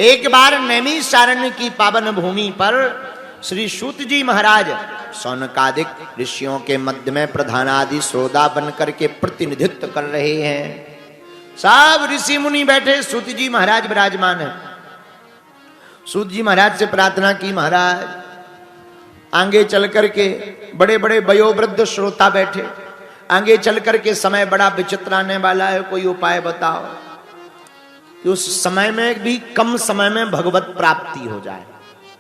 एक बार नैमिषारण्य की पावन भूमि पर श्री सूत जी महाराज शौनकादिक ऋषियों के मध्य में प्रधानादि श्रोता बनकर के प्रतिनिधित्व कर रहे हैं। सब ऋषि मुनि बैठे, सूत जी महाराज विराजमान है। सूत जी महाराज से प्रार्थना की, महाराज आगे चल करके बड़े बड़े वयोवृद्ध श्रोता बैठे, आगे चल करके समय बड़ा विचित्र आने वाला है, कोई उपाय बताओ कि उस समय में भी कम समय में भगवत प्राप्ति हो जाए।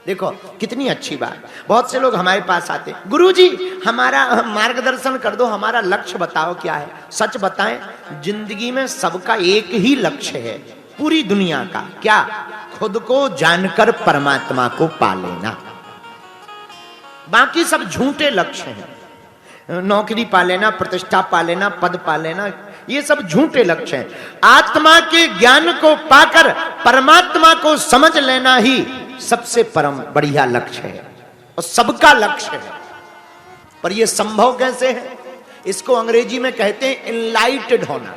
देखो कितनी अच्छी बात। बहुत से लोग हमारे पास आते, गुरुजी हमारा मार्गदर्शन कर दो, हमारा लक्ष्य बताओ क्या है। सच बताएं, जिंदगी में सबका एक ही लक्ष्य है पूरी दुनिया का, क्या? खुद को जानकर परमात्मा को पा लेना। बाकी सब झूठे लक्ष्य हैं। नौकरी पा लेना, प्रतिष्ठा पा लेना, पद पा लेना, ये सब झूठे लक्ष्य हैं। आत्मा के ज्ञान को पाकर परमात्मा को समझ लेना ही सबसे परम बढ़िया लक्ष्य है और सबका लक्ष्य है। पर यह संभव कैसे है? इसको अंग्रेजी में कहते हैं इनलाइटेड होना।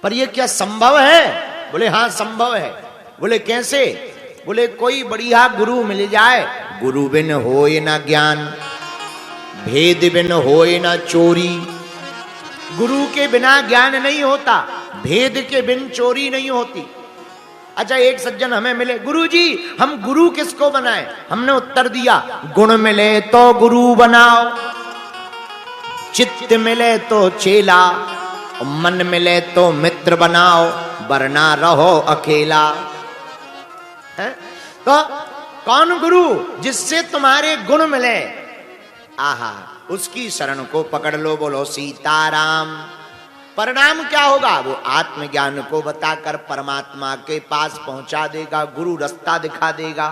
पर यह क्या संभव है? बोले हाँ संभव है। बोले कैसे? बोले कोई बढ़िया गुरु मिल जाए, गुरु बिन होए ना ज्ञान, भेद बिन होए ना चोरी। गुरु के बिना ज्ञान नहीं होता, भेद के बिन चोरी नहीं होती। अच्छा, एक सज्जन हमें मिले, गुरुजी हम गुरु किसको बनाएं? हमने उत्तर दिया, गुण मिले तो गुरु बनाओ, चित्त मिले तो चेला, मन मिले तो मित्र बनाओ, वरना रहो अकेला। है? तो कौन गुरु? जिससे तुम्हारे गुण मिले, आहा, उसकी शरण को पकड़ लो। बोलो सीताराम। परिणाम क्या होगा? वो आत्मज्ञान को बताकर परमात्मा के पास पहुंचा देगा, गुरु रास्ता दिखा देगा।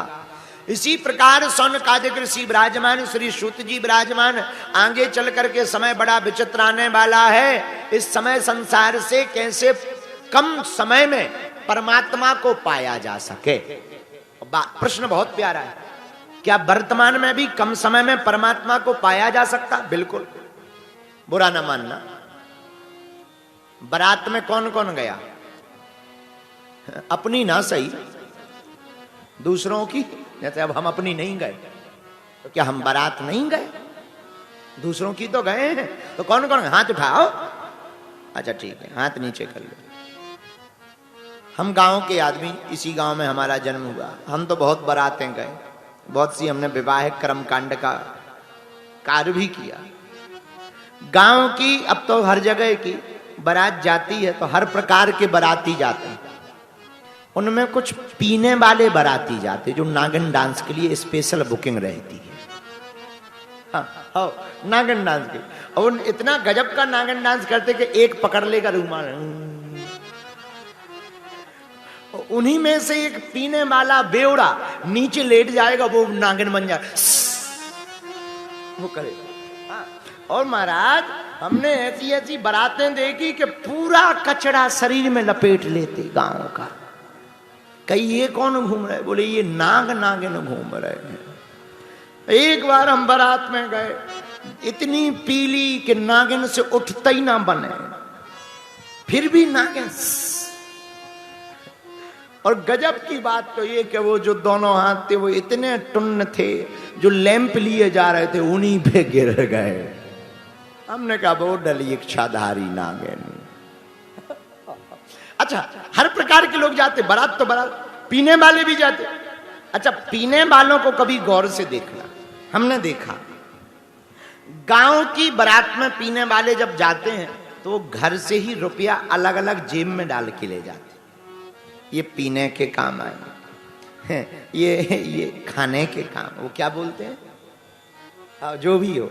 इसी प्रकार शौनकादिक ऋषि विराजमान, श्री सूत जी विराजमान। आगे चल करके समय बड़ा विचित्र आने वाला है। इस समय संसार से कैसे कम समय में परमात्मा को पाया जा सके। प्रश्न बहुत प्यारा है, क्या वर्तमान में भी कम समय में परमात्मा को पाया जा सकता? बिल्कुल, बुरा ना मानना। बारात में कौन कौन गया? अपनी ना सही, दूसरों की। जैसे अब हम अपनी नहीं गए तो क्या हम बारात नहीं गए? दूसरों की तो गए हैं। तो कौन कौन? हाथ उठाओ। अच्छा ठीक है, हाथ नीचे कर लो। हम गांव के आदमी, इसी गांव में हमारा जन्म हुआ। हम तो बहुत बारातें गए, बहुत सी हमने विवाहिक कर्मकांड का कार्य भी किया। गांव की, अब तो हर जगह की बारात जाती है तो हर प्रकार के बाराती जाते हैं। उनमें कुछ पीने वाले बाराती जाते जो नागिन डांस के लिए स्पेशल बुकिंग रहती है। हाँ, नागिन डांस के। और इतना गजब का नागिन डांस करते कि एक पकड़ लेगा रूमाल, उन्हीं में से एक पीने वाला बेवड़ा नीचे लेट जाएगा, वो नागिन बन जाएगा, वो करेगा। और महाराज हमने ऐसी ऐसी बारातें देखी कि पूरा कचरा शरीर में लपेट लेते गांव का। कई ये कौन घूम रहे? बोले ये नाग नागिन घूम रहे हैं। एक बार हम बारात में गए, इतनी पीली कि नागिन से उठता ही ना बने, फिर भी नागिन। और गजब की बात तो ये कि वो जो दोनों हाथ थे वो इतने टुन्न थे, जो लैंप लिए जा रहे थे उन्हीं पे गिर गए। हमने कहा वो डली इच्छाधारी नागिन। अच्छा, हर प्रकार के लोग जाते, बारात तो बारात, पीने वाले भी जाते। अच्छा, पीने वालों को कभी गौर से देखना। हमने देखा गांव की बारात में पीने वाले जब जाते हैं तो वो घर से ही रुपया अलग अलग जेब में डाल के ले जाते। ये पीने के काम आए, ये खाने के काम, वो क्या बोलते हैं, जो भी हो,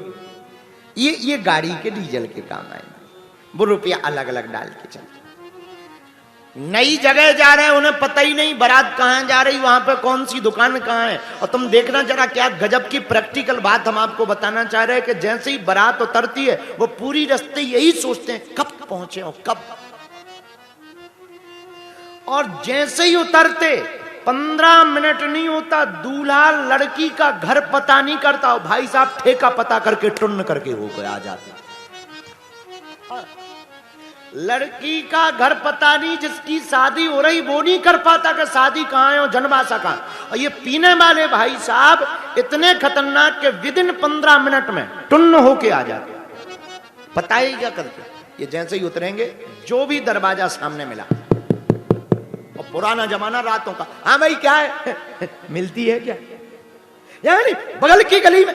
ये गाड़ी के डीजल के काम आएंगे। वो रुपया अलग अलग डाल के चलते। नई जगह जा रहे हैं, उन्हें पता ही नहीं बारात कहां जा रही, वहां पे कौन सी दुकान कहां है। और तुम देखना जरा क्या गजब की प्रैक्टिकल बात हम आपको बताना चाह रहे हैं कि जैसे ही बारात उतरती है वो पूरी रास्ते यही सोचते हैं कब पहुंचे हो, कब। और जैसे ही उतरते 15 मिनट नहीं होता, दूल्हा लड़की का घर पता नहीं करता, भाई साहब ठेका पता करके टुन्न करके हो गए आ जाते। लड़की का घर पता नहीं, जिसकी शादी हो रही वो नहीं कर पाता कि शादी कहाँ है और जनवासा कहाँ। और ये पीने वाले भाई साहब इतने खतरनाक के विदिन 15 मिनट में टुन्न होके आ जाते। पता ही क्या करते, ये जैसे ही उतरेंगे जो भी दरवाजा सामने मिला, और पुराना जमाना रातों का, हाँ भाई क्या है मिलती है क्या, यानी बगल की गली में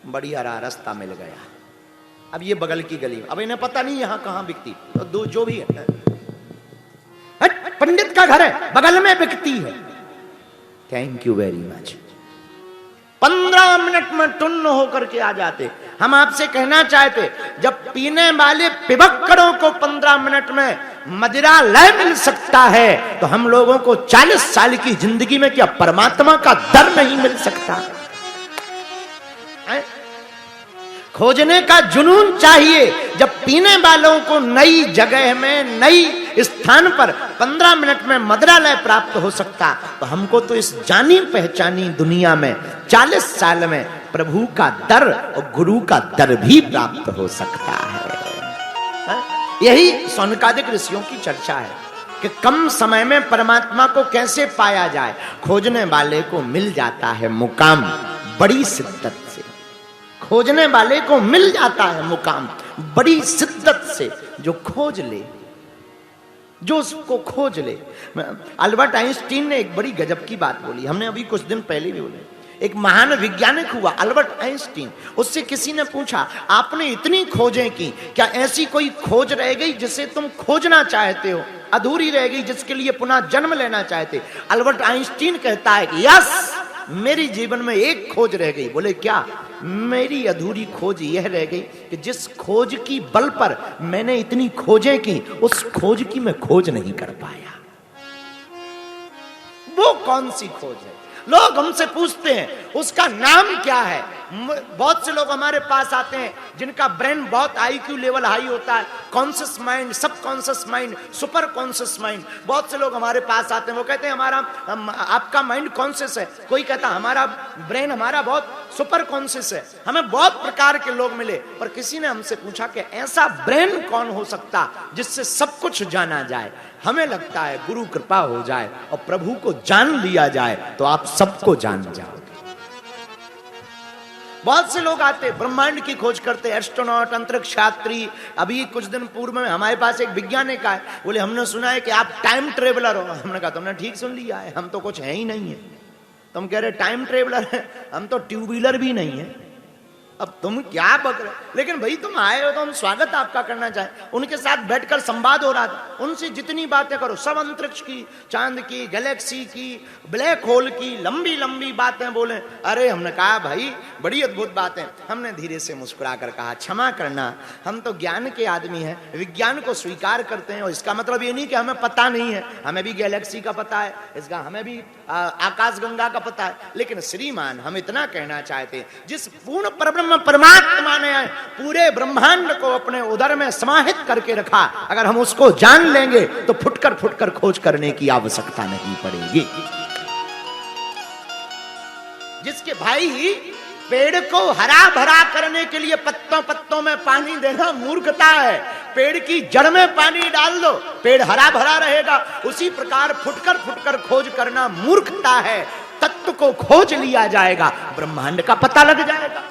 बढ़िया रास्ता मिल गया। अब ये बगल की गली, अब इन्हें पता नहीं यहां कहां बिकती, तो दो जो भी है पंडित का घर है बगल में बिकती है। Thank you very much. 15 minute में टुन्न होकर के आ जाते। हम आपसे कहना चाहते, जब पीने वाले पिबक्कड़ों को 15 मिनट में मदिरा लय मिल सकता है, तो हम लोगों को 40 साल की जिंदगी में क्या परमात्मा का दर नहीं मिल सकता? खोजने का जुनून चाहिए। जब पीने वालों को नई जगह में नई स्थान पर 15 मिनट में मदिरालय प्राप्त हो सकता, तो हमको तो इस जानी पहचानी दुनिया में 40 साल में प्रभु का दर और गुरु का दर भी प्राप्त हो सकता है। यही सौनकादिक ऋषियों की चर्चा है कि कम समय में परमात्मा को कैसे पाया जाए। खोजने वाले को मिल जाता है मुकाम बड़ी शिद्दत से, खोजने वाले को मिल जाता है मुकाम बड़ी शिद्दत से। जो खोज ले, जो उसको खोज ले। अल्बर्ट आइंस्टीन ने एक बड़ी गजब की बात बोली, हमने अभी कुछ दिन पहले भी बोले। एक महान वैज्ञानिक हुआ अल्बर्ट आइंस्टीन, उससे किसी ने पूछा आपने इतनी खोजें की, क्या ऐसी कोई खोज रह गई जिसे तुम खोजना चाहते हो, अधूरी रह गई जिसके लिए पुनः जन्म लेना चाहते? अल्बर्ट आइंस्टीन कहता है कि यस, मेरी जीवन में एक खोज रह गई। बोले क्या? मेरी अधूरी खोज यह रह गई कि जिस खोज की बल पर मैंने इतनी खोजें की, उस खोज की मैं खोज नहीं कर पाया। वो कौन सी खोज है? लोग हमसे पूछते हैं उसका नाम क्या है। बहुत से लोग हमारे पास आते हैं जिनका ब्रेन बहुत आईक्यू लेवल हाई होता है, कॉन्शियस माइंड, सब conscious mind, super conscious mind. बहुत से लोग हमारे पास आते हैं, वो कहते हैं आपका माइंड कॉन्शियस है, कोई कहता हमारा ब्रेन हमारा बहुत सुपर कॉन्शियस है। हमें बहुत प्रकार के लोग मिले, पर किसी ने हमसे पूछा कि ऐसा ब्रेन कौन हो सकता जिससे सब कुछ जाना जाए। हमें लगता है गुरु कृपा हो जाए और प्रभु को जान लिया जाए तो आप सबको जान जाओगे। बहुत से लोग आते ब्रह्मांड की खोज करते, एस्ट्रोनॉट, अंतरिक्ष यात्री। अभी कुछ दिन पूर्व में हमारे पास एक वैज्ञानिक आए, बोले हमने सुना है कि आप टाइम ट्रेवलर हो। हमने कहा तुमने ठीक सुन लिया है, हम तो कुछ है ही नहीं है। तुम कह रहे टाइम ट्रेवलर है, हम तो ट्यूब व्हीलर भी नहीं है। अब तुम क्या बक रहे? लेकिन भाई तुम आए हो तो हम स्वागत आपका करना चाहें। उनके साथ बैठकर संवाद हो रहा था, उनसे जितनी बातें करो सब अंतरिक्ष की, चांद की, गैलेक्सी की, ब्लैक होल की लंबी लंबी बातें बोले। अरे हमने कहा भाई बड़ी अद्भुत बातें। हमने धीरे से मुस्कुरा कर कहा क्षमा करना, हम तो ज्ञान के आदमी हैं, विज्ञान को स्वीकार करते हैं। और इसका मतलब ये नहीं कि हमें पता नहीं है, हमें भी गैलेक्सी का पता है, इसका हमें भी आकाशगंगा का पता है। लेकिन श्रीमान हम इतना कहना चाहते हैं, जिस पूर्ण परब्रह्म परमात्मा ने पूरे ब्रह्मांड को अपने उदर में समाहित करके रखा, अगर हम उसको जान लेंगे तो फुटकर फुटकर खोज करने की आवश्यकता नहीं पड़ेगी। जिसके भाई पेड़ को हरा भरा करने के लिए पत्तों पत्तों में पानी देना मूर्खता है। पेड़ की जड़ में पानी डाल दो, पेड़ हरा भरा रहेगा। उसी प्रकार फुटकर फुटकर खोज करना मूर्खता है। तत्व को खोज लिया जाएगा, ब्रह्मांड का पता लग जाएगा।